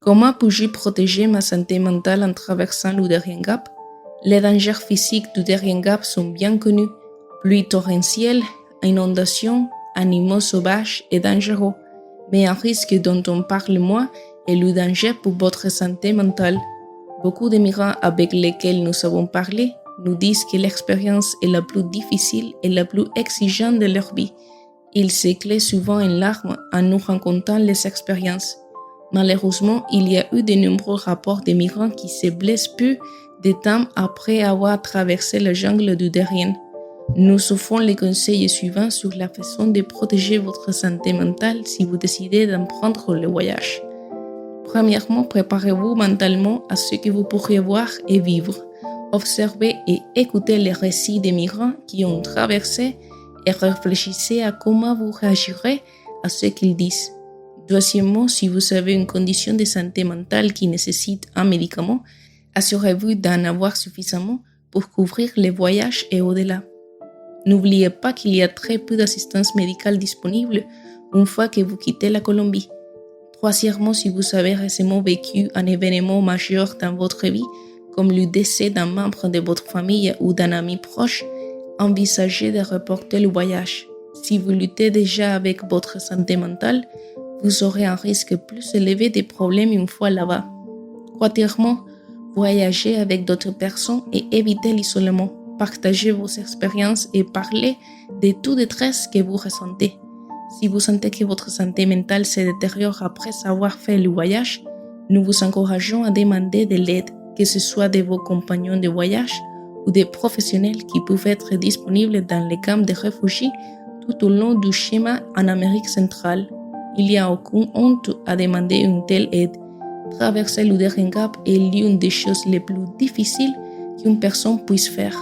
Comment puis-je protéger ma santé mentale en traversant le Darien Gap? Les dangers physiques du Darien Gap sont bien connus. Pluie torrentielle, inondations, animaux sauvages et dangereux. Mais un risque dont on parle moins est le danger pour votre santé mentale. Beaucoup de migrants avec lesquels nous avons parlé nous disent que l'expérience est la plus difficile et la plus exigeante de leur vie. Ils s'éclairent souvent en larmes en nous racontant les expériences. Malheureusement, il y a eu de nombreux rapports de migrants qui se blessent peu de temps après avoir traversé la jungle du Darien. Nous offrons les conseils suivants sur la façon de protéger votre santé mentale si vous décidez d'emprunter le voyage. Premièrement, préparez-vous mentalement à ce que vous pourriez voir et vivre. Observez et écoutez les récits des migrants qui ont traversé et réfléchissez à comment vous réagirez à ce qu'ils disent. Deuxièmement, si vous avez une condition de santé mentale qui nécessite un médicament, assurez-vous d'en avoir suffisamment pour couvrir les voyages et au-delà. N'oubliez pas qu'il y a très peu d'assistance médicale disponible une fois que vous quittez la Colombie. Troisièmement, si vous avez récemment vécu un événement majeur dans votre vie, comme le décès d'un membre de votre famille ou d'un ami proche, envisagez de reporter le voyage. Si vous luttez déjà avec votre santé mentale, vous aurez un risque plus élevé de problèmes une fois là-bas. Quatrièmement, voyagez avec d'autres personnes et évitez l'isolement. Partagez vos expériences et parlez de toute détresse que vous ressentez. Si vous sentez que votre santé mentale se détériore après avoir fait le voyage, nous vous encourageons à demander de l'aide, que ce soit de vos compagnons de voyage ou des professionnels qui peuvent être disponibles dans les camps de réfugiés tout au long du schéma en Amérique centrale. Il n'y a aucune honte à demander une telle aide. Traverser le Darien Gap est l'une des choses les plus difficiles qu'une personne puisse faire.